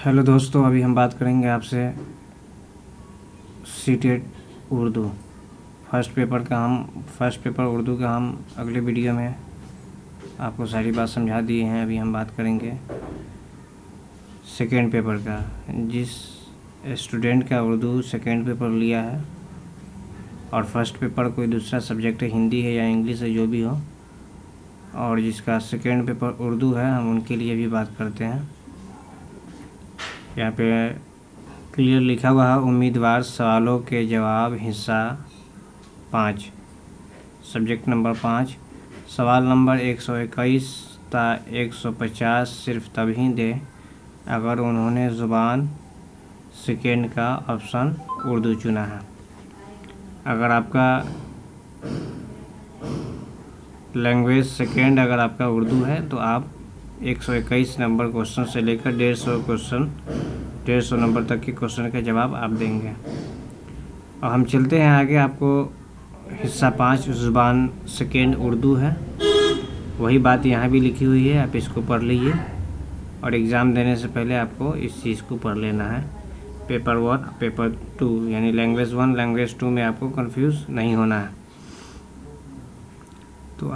Hello दोस्तों, अभी हम बात करेंगे आपसे CTET Urdu first paper Urdu का हम अगले वीडियो में आपको सारी बात समझा दिए हैं। अभी हम बात करेंगे सेकेंड पेपर का। जिस स्टूडेंट का उर्दू सेकेंड पेपर लिया है और फर्स्ट पेपर कोई दूसरा सब्जेक्ट है, हिंदी है या इंग्लिश है, जो भी हो, और जिसका सेकेंड पेपर उर्दू है, हम उनके लिए भी बात करते हैं। यहाँ पे क्लियर लिखा हुआ है, उम्मीदवार सवालों के जवाब हिस्सा 5, सब्जेक्ट नंबर 5, सवाल नंबर 121 ता 150 सिर्फ तभी दे अगर उन्होंने ज़ुबान सेकेंड का ऑप्शन उर्दू चुना है। अगर आपका लैंग्वेज सेकेंड अगर आपका उर्दू है तो आप 121 नंबर क्वेश्चन से लेकर 150 नंबर तक के क्वेश्चन का जवाब आप देंगे। और हम चलते हैं आगे। आपको हिस्सा 5 ज़ुबान सेकेंड उर्दू है, वही बात यहाँ भी लिखी हुई है, आप इसको पढ़ लीजिए और एग्ज़ाम देने से पहले आपको इस चीज़ को पढ़ लेना है। पेपर 1 पेपर 2 यानी लैंग्वेज 1 लैंग्वेज 2 में आपको कंफ्यूज नहीं होना है। तो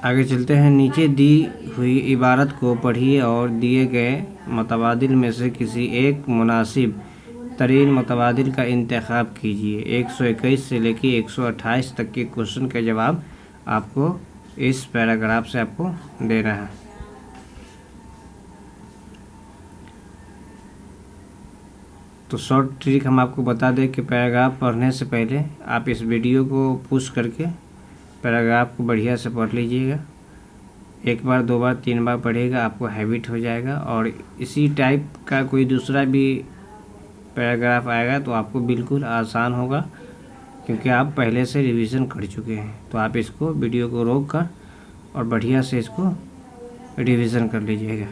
आगे चलते हैं। नीचे दी हुई इबारत को पढ़िए और दिए गए मुतबादिल में से किसी एक मुनासिब तरीन मुतबादिल का इंतखाब कीजिए। 121 से लेकर 128 तक के क्वेश्चन का जवाब आपको इस पैराग्राफ से आपको देना है। तो शॉर्ट ट्रिक हम आपको बता दें कि पैराग्राफ पढ़ने से पहले आप इस वीडियो को पुश करके पैराग्राफ को बढ़िया से पढ़ लीजिएगा। 1 बार 2 बार 3 बार पढ़ेगा, आपको हैबिट हो जाएगा और इसी टाइप का कोई दूसरा भी पैराग्राफ आएगा तो आपको बिल्कुल आसान होगा, क्योंकि आप पहले से रिवीजन कर चुके हैं। तो आप इसको वीडियो को रोक कर और बढ़िया से इसको रिवीजन कर लीजिएगा।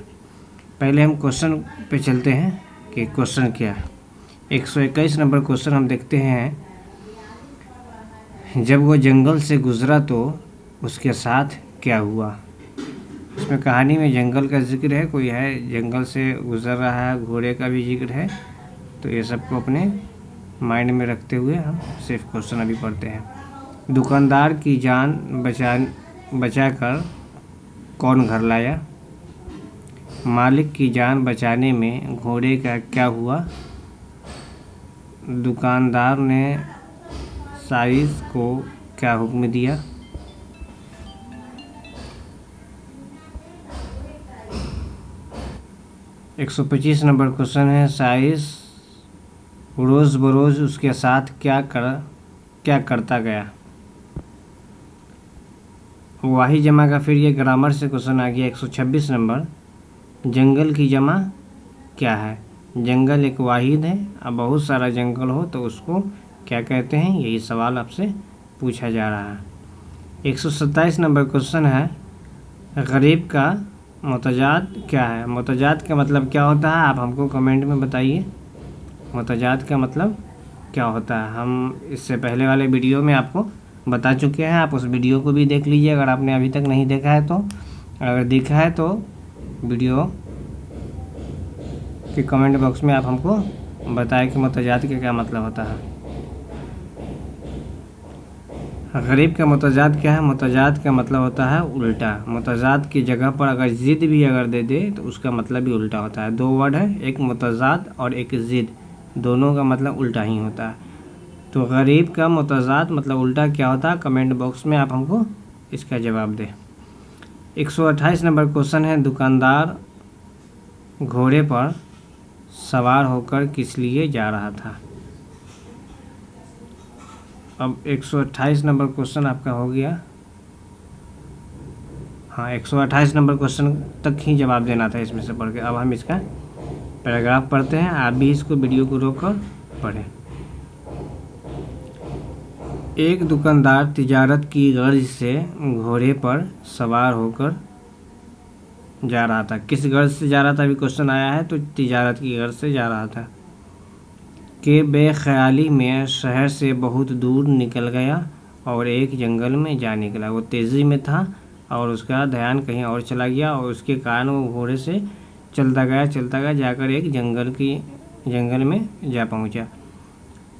पहले हम क्वेश्चन पे चलते हैं कि क्वेश्चन क्या है। 121 नंबर क्वेश्चन हम देखते हैं। जब वो जंगल से गुज़रा तो उसके साथ क्या हुआ। इसमें कहानी में जंगल का जिक्र है, कोई है जंगल से गुज़र रहा है, घोड़े का भी जिक्र है। तो ये सबको अपने माइंड में रखते हुए हम सिर्फ क्वेश्चन अभी पढ़ते हैं। दुकानदार की जान बचाकर कौन घर लाया। मालिक की जान बचाने में घोड़े का क्या हुआ। दुकानदार ने साइज को क्या हुक्म दिया। एक 125 नंबर क्वेश्चन है। साइज रोज़ बरोज़ उसके साथ क्या करता गया। वाही जमा का फिर ये ग्रामर से क्वेश्चन आ गया। 126 नंबर, जंगल की जमा क्या है। जंगल एक वाहिद है, अब बहुत सारा जंगल हो तो उसको क्या कहते हैं, यही सवाल आपसे पूछा जा रहा है। 127 नंबर क्वेश्चन है। गरीब का मुतजाद क्या है। मुतजाद का मतलब क्या होता है, आप हमको कमेंट में बताइए। मुतजाद का मतलब क्या होता है, हम इससे पहले वाले वीडियो में आपको बता चुके हैं। आप उस वीडियो को भी देख लीजिए अगर आपने अभी तक नहीं देखा है तो। अगर देखा है तो वीडियो के कमेंट बॉक्स में आप हमको बताएं कि मुतजाद का क्या मतलब होता है। गरीब का मुतजाद क्या है। मुतजाद का मतलब होता है उल्टा। मुतजाद की जगह पर अगर ज़िद भी अगर दे दे तो उसका मतलब भी उल्टा होता है। 2 वर्ड है, एक मुतजाद और एक ज़िद, दोनों का मतलब उल्टा ही होता है। तो गरीब का मुतजाद मतलब उल्टा क्या होता है, कमेंट बॉक्स में आप हमको इसका जवाब दें। 128 नंबर क्वेश्चन है। दुकानदार घोड़े पर सवार होकर किस लिए जा रहा था। अब 128 नंबर क्वेश्चन आपका हो गया। हाँ, 128 नंबर क्वेश्चन तक ही जवाब देना था इसमें से पढ़ के। अब हम इसका पैराग्राफ पढ़ते हैं, आप भी इसको वीडियो को रोककर पढ़ें। एक दुकानदार तिजारत की गर्ज से घोड़े पर सवार होकर जा रहा था। किस गर्ज से जा रहा था, अभी क्वेश्चन आया है, तो तिजारत की गर्ज से जा रहा था। के बेख्याली में शहर से बहुत दूर निकल गया और एक जंगल में जा निकला। वो तेज़ी में था और उसका ध्यान कहीं और चला गया और उसके कारण वो घोड़े से चलता गया जाकर एक जंगल में जा पहुंचा।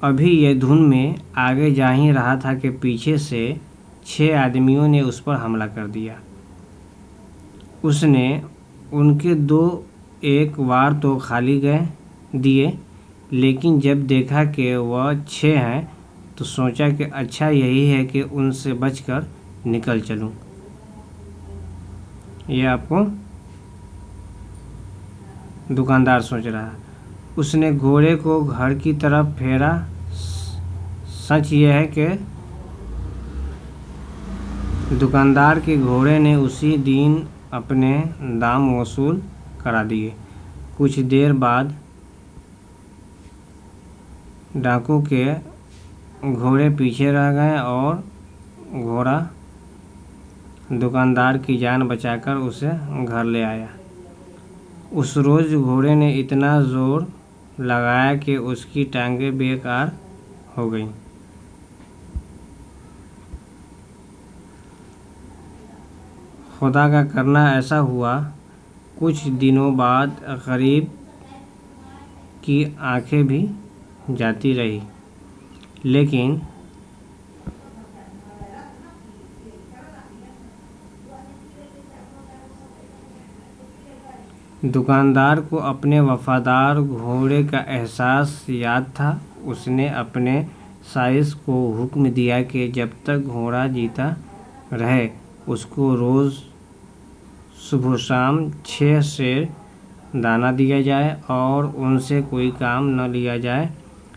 अभी ये धुन में आगे जा ही रहा था कि पीछे से 6 आदमियों ने उस पर हमला कर दिया। उसने उनके 2-1 वार तो खाली दिए, लेकिन जब देखा कि वह 6 हैं तो सोचा कि अच्छा यही है कि उनसे बचकर निकल चलूं। यह आपको दुकानदार सोच रहा। उसने घोड़े को घर की तरफ फेरा। सच यह है कि दुकानदार के घोड़े ने उसी दिन अपने दाम वसूल करा दिए। कुछ देर बाद डाकू के घोड़े पीछे रह गए और घोड़ा दुकानदार की जान बचाकर उसे घर ले आया। उस रोज़ घोड़े ने इतना ज़ोर लगाया कि उसकी टांगें बेकार हो गईं। खुदा का करना ऐसा हुआ, कुछ दिनों बाद गरीब की आंखें भी जाती रही, लेकिन दुकानदार को अपने वफादार घोड़े का एहसास याद था। उसने अपने साइस को हुक्म दिया कि जब तक घोड़ा जीता रहे उसको रोज़ सुबह शाम 6 सेर दाना दिया जाए और उनसे कोई काम न लिया जाए।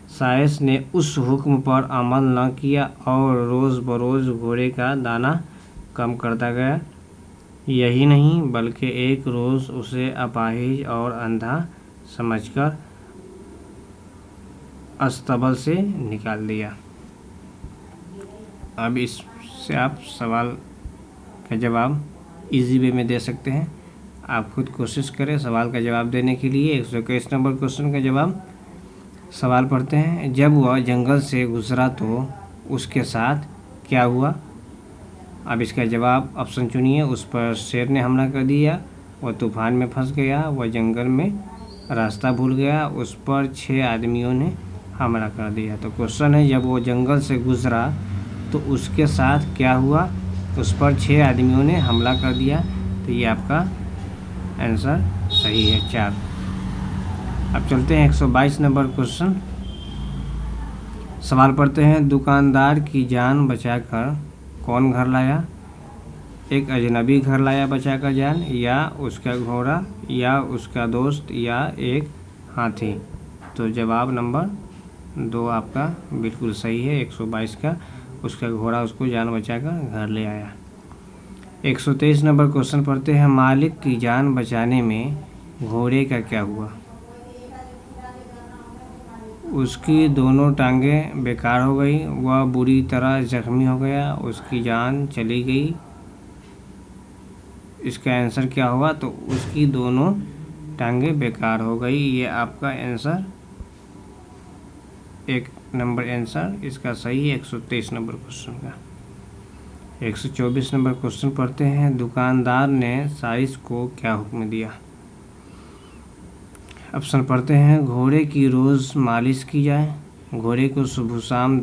साइस ने उस हुक्म पर अमल न किया और रोज़ बरोज़ घोड़े का दाना कम करता गया। यही नहीं बल्कि एक रोज़ उसे अपाहिज और अंधा समझकर अस्तबल से निकाल दिया। अब इससे आप सवाल का जवाब इजी वे में दे सकते हैं। आप खुद कोशिश करें सवाल का जवाब देने के लिए। 121 नंबर क्वेश्चन का जवाब सवाल पढ़ते हैं। जब वह जंगल से गुजरा तो उसके साथ क्या हुआ? अब इसका जवाब ऑप्शन चुनिए। उस पर शेर ने हमला कर दिया, वह तूफान में फंस गया, वह जंगल में रास्ता भूल गया, उस पर 6 आदमियों ने हमला कर दिया। तो क्वेश्चन है जब वो जंगल से गुजरा तो उसके साथ क्या हुआ? उस पर 6 आदमियों ने हमला कर दिया। तो ये आपका आंसर सही है 4। अब चलते हैं 122 नंबर क्वेश्चन। सवाल पढ़ते हैं। दुकानदार की जान बचाकर कौन घर लाया? एक अजनबी घर लाया बचाकर जान, या उसका घोड़ा, या उसका दोस्त, या एक हाथी। तो जवाब नंबर 2 आपका बिल्कुल सही है 122 का। उसका घोड़ा उसको जान बचाकर घर ले आया। 123 नंबर क्वेश्चन पढ़ते हैं। मालिक की जान बचाने में घोड़े का क्या हुआ? उसकी दोनों टांगें बेकार हो गई, वह बुरी तरह जख्मी हो गया, उसकी जान चली गई। इसका आंसर क्या होगा? तो उसकी दोनों टांगें बेकार हो गई। ये आपका आंसर 1 नंबर आंसर इसका सही है 123 नंबर क्वेश्चन का। 124 नंबर क्वेश्चन पढ़ते हैं। दुकानदार ने साइस को क्या हुक्म दिया? ऑप्शन पढ़ते हैं। घोड़े की रोज़ मालिश की जाए, घोड़े को सुबह शाम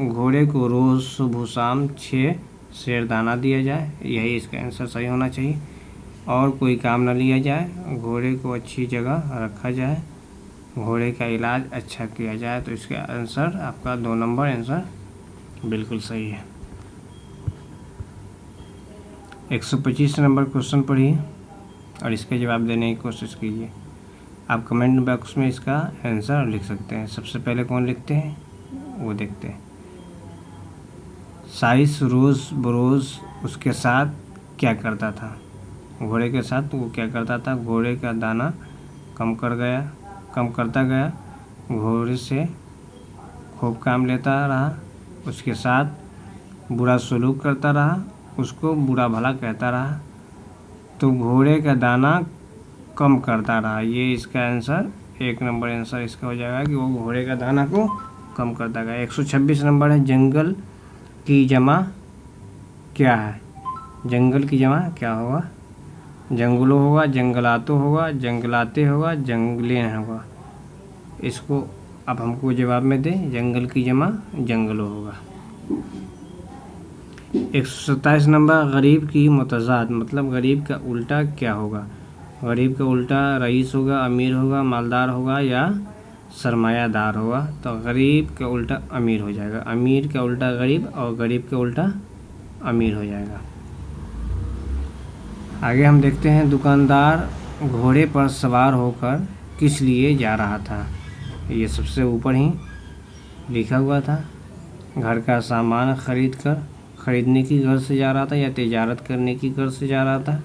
घोड़े को रोज़ सुबह शाम 6 सेर दाना दिया जाए। यही इसका आंसर सही होना चाहिए। और कोई काम न लिया जाए, घोड़े को अच्छी जगह रखा जाए, घोड़े का इलाज अच्छा किया जाए। तो इसका आंसर आपका 2 नंबर आंसर बिल्कुल सही है। 125 नंबर क्वेश्चन पढ़िए और इसका जवाब देने की कोशिश कीजिए। आप कमेंट बॉक्स में इसका आंसर लिख सकते हैं। सबसे पहले कौन लिखते हैं वो देखते हैं। साइस रोज़ बरोज़ उसके साथ क्या करता था? घोड़े के साथ वो क्या करता था? घोड़े का दाना कम करता गया, घोड़े से खूब काम लेता रहा, उसके साथ बुरा सलूक करता रहा, उसको बुरा भला कहता रहा, तो घोड़े का दाना कम करता रहा। ये इसका आंसर 1 नंबर आंसर इसका हो जाएगा कि वो घोड़े का दाना को कम करता गया। 126 नंबर है। जंगल की जमा क्या है? जंगल की जमा क्या होगा? जंगलों होगा, जंगलातों होगा, जंगलाते होगा, जंगलें होगा। इसको अब हमको जवाब में दें। जंगल की जमा जंगलों होगा। 127 नंबर, गरीब की मुतज़ाद मतलब गरीब का उल्टा क्या होगा? गरीब का उल्टा रईस होगा, अमीर होगा, मालदार होगा या सरमायादार होगा। तो गरीब का उल्टा अमीर हो जाएगा। अमीर का उल्टा गरीब और गरीब का उल्टा अमीर हो जाएगा। आगे हम देखते हैं, दुकानदार घोड़े पर सवार होकर किस लिए जा रहा था? ये सबसे ऊपर ही लिखा हुआ था। घर का सामान खरीदने की गर्ज से जा रहा था, या तिजारत करने की गर्ज से जा रहा था,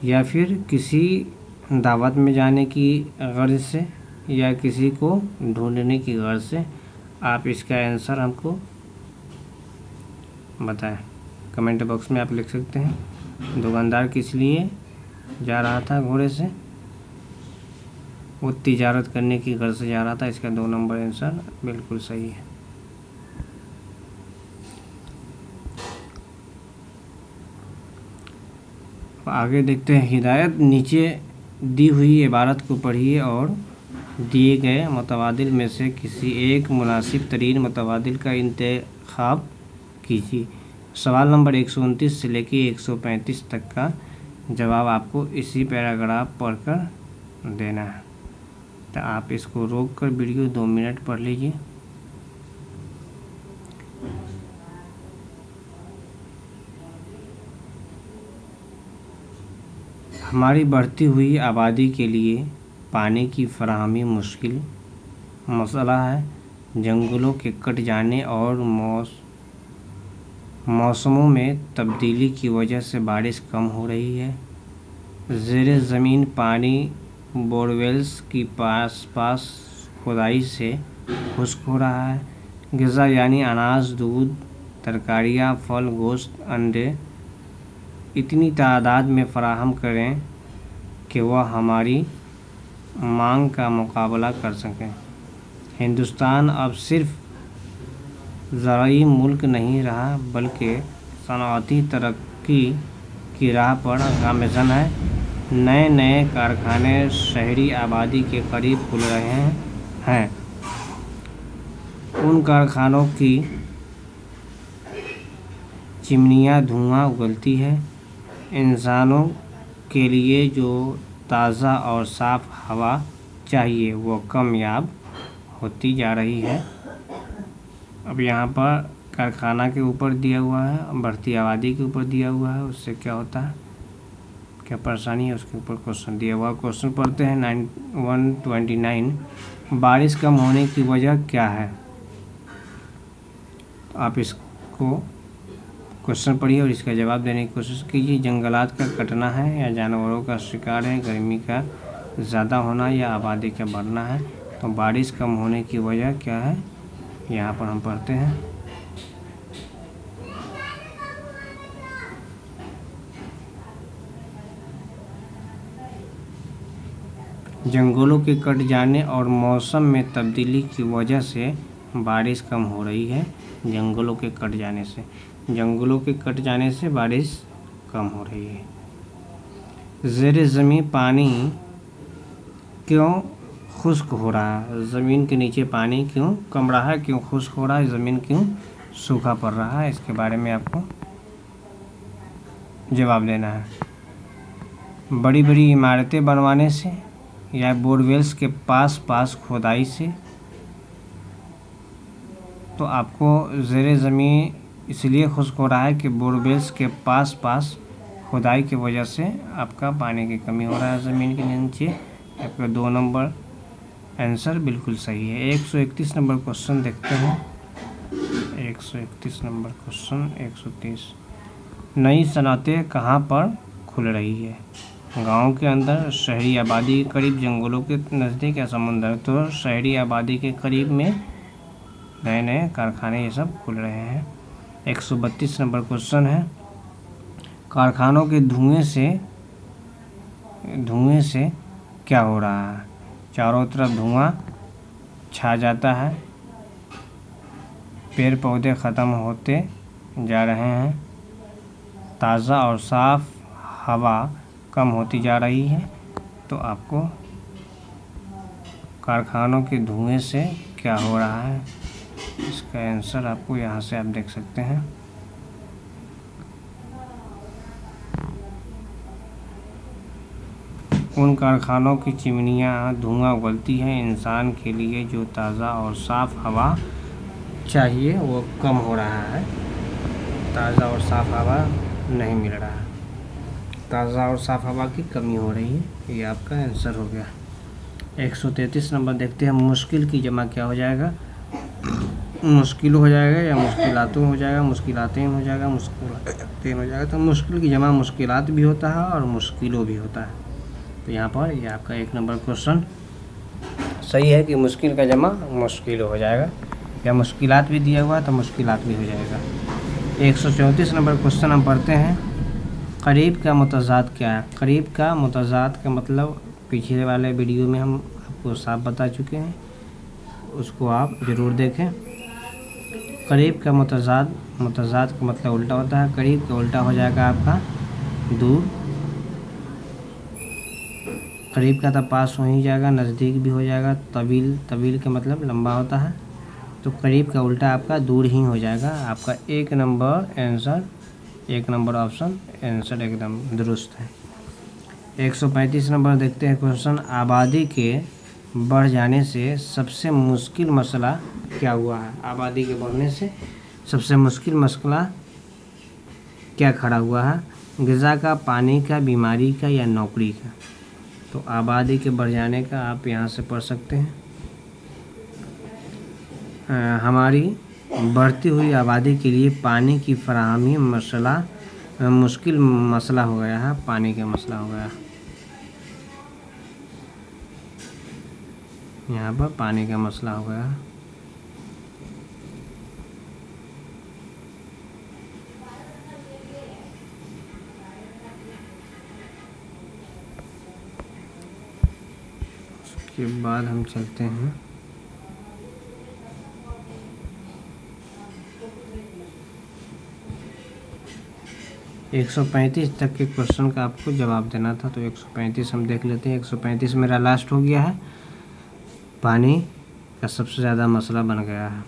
या फिर किसी दावत में जाने की गर्ज से, या किसी को ढूंढने की गर्ज से। आप इसका आंसर हमको बताएं। कमेंट बॉक्स में आप लिख सकते हैं। दुकानदार किस लिए जा रहा था घोड़े से? वो तिजारत करने की गर्ज से जा रहा था। इसका 2 नंबर आंसर बिल्कुल सही है। आगे देखते हैं, हिदायत नीचे दी हुई इबारत को पढ़िए और दिए गए मुतबादिल में से किसी एक मुनासिब तरीन मुतबादिल का इंतखाब कीजिए। सवाल नंबर 129 से लेके 135 तक का जवाब आपको इसी पैराग्राफ पढ़कर देना है। तो आप इसको रोक कर वीडियो 2 मिनट पढ़ लीजिए। हमारी बढ़ती हुई आबादी के लिए पानी की फराहमी मुश्किल मसला है। जंगलों के कट जाने और मौसमों में तब्दीली की वजह से बारिश कम हो रही है। ज़ेरे ज़मीन पानी बोरवेल्स की पास खुदाई से खुश्क हो रहा है। ग़िज़ा यानी अनाज, दूध, तरकारियाँ, फल, गोश्त, अंडे इतनी तादाद में फ़राहम करें कि वह हमारी मांग का मुकाबला कर सकें। हिंदुस्तान अब सिर्फ ज़राई मुल्क नहीं रहा बल्कि सनअती तरक्की की राह पर गामज़न है। नए नए कारखाने शहरी आबादी के करीब खुल रहे हैं। उन कारखानों की चिमनियाँ धुआं उगलती है। इंसानों के लिए जो ताज़ा और साफ़ हवा चाहिए वो कामयाब होती जा रही है। अब यहाँ पर कारखाना के ऊपर दिया हुआ है, बढ़ती आबादी के ऊपर दिया हुआ है। उससे क्या होता है, क्या परेशानी है, उसके ऊपर क्वेश्चन दिया हुआ। क्वेश्चन पढ़ते हैं 129। बारिश कम होने की वजह क्या है? आप इसको क्वेश्चन पढ़िए और इसका जवाब देने की कोशिश कीजिए। जंगलात का कटना है, या जानवरों का शिकार है, गर्मी का ज़्यादा होना, या आबादी का बढ़ना है। तो बारिश कम होने की वजह क्या है, यहाँ पर हम पढ़ते हैं। जंगलों के कट जाने और मौसम में तब्दीली की वजह से बारिश कम हो रही है। जंगलों के कट जाने से बारिश कम हो रही है। ज़ेरे ज़मीन पानी क्यों खुश्क हो रहा है? ज़मीन के नीचे पानी क्यों कम रहा है, क्यों खुश्क हो रहा है, ज़मीन क्यों सूखा पड़ रहा है? इसके बारे में आपको जवाब देना है। बड़ी बड़ी इमारतें बनवाने से, या बोरवेल्स के पास खुदाई से। तो आपको ज़ेरे ज़मीन इसलिए खुश्क हो रहा है कि बोरवेल्स के पास खुदाई की वजह से आपका पानी की कमी हो रहा है ज़मीन के नीचे। आपका 2 नंबर आंसर बिल्कुल सही है। 131 नंबर क्वेश्चन देखते हैं। 131 नंबर क्वेश्चन 130। नई सनअतें कहाँ पर खुल रही है? गांव के अंदर, शहरी आबादी के करीब, जंगलों के नज़दीक, या समुंदर? तो शहरी आबादी के करीब में नए नए कारखाने ये सब खुल रहे हैं। 132 नंबर क्वेश्चन है, कारखानों के धुएं से क्या हो रहा है? चारों तरफ धुआं छा जाता है, पेड़ पौधे ख़त्म होते जा रहे हैं, ताज़ा और साफ हवा कम होती जा रही है, तो आपको कारखानों के धुएं से क्या हो रहा है, इसका आंसर आपको यहाँ से आप देख सकते हैं। उन कारखानों की चिमनियाँ धुआं उगलती हैं, इंसान के लिए जो ताज़ा और साफ हवा चाहिए वो कम हो रहा है, ताज़ा और साफ हवा नहीं मिल रहा है, ताज़ा और साफ हवा की कमी हो रही है। ये आपका आंसर हो गया। 133 नंबर देखते हैं। मुश्किल की जमा क्या हो जाएगा? मुश्किल हो जाएगा या मुश्किलातों हो जाएगा, मुश्किलातें हो जाएगा, मुश्किलातें हो जाएगा। तो मुश्किल की जमा मुश्किलात भी होता है और मुश्किलों भी होता है। तो यहाँ पर ये आपका 1 नंबर क्वेश्चन सही है कि मुश्किल का जमा मुश्किल हो जाएगा, या मुश्किलात भी दिया हुआ है तो मुश्किलात भी हो जाएगा। 134 नंबर क्वेश्चन हम पढ़ते हैं। करीब का मुतज़ाद क्या है? करीब का मुतज़ाद का मतलब पिछले वाले वीडियो में हम आपको साफ बता चुके हैं, उसको आप ज़रूर देखें। करीब का मुतज़ाद का मतलब उल्टा होता है। करीब का उल्टा हो जाएगा आपका दूर। करीब का तो पास हो ही जाएगा, नज़दीक भी हो जाएगा। तवील का मतलब लंबा होता है, तो करीब का उल्टा आपका दूर ही हो जाएगा। आपका 1 number answer, 1 number option answer एकदम दुरुस्त है। 135 नंबर देखते हैं क्वेश्चन। आबादी के बढ़ जाने से सबसे मुश्किल मसला क्या हुआ है? आबादी के बढ़ने से सबसे मुश्किल मसला क्या खड़ा हुआ है? ग़िज़ा का, पानी का, बीमारी का या नौकरी का? तो आबादी के बढ़ जाने का आप यहाँ से पढ़ सकते हैं। हमारी बढ़ती हुई आबादी के लिए पानी की फराहमी मुश्किल मसला हो गया है, पानी का मसला हो गया। यहाँ पर पानी का मसला हो गया। उसके बाद हम चलते हैं एक 135 तक के क्वेश्चन का आपको जवाब देना था, तो 135 हम देख लेते हैं। 135 मेरा लास्ट हो गया है। पानी का सबसे ज़्यादा मसला बन गया है।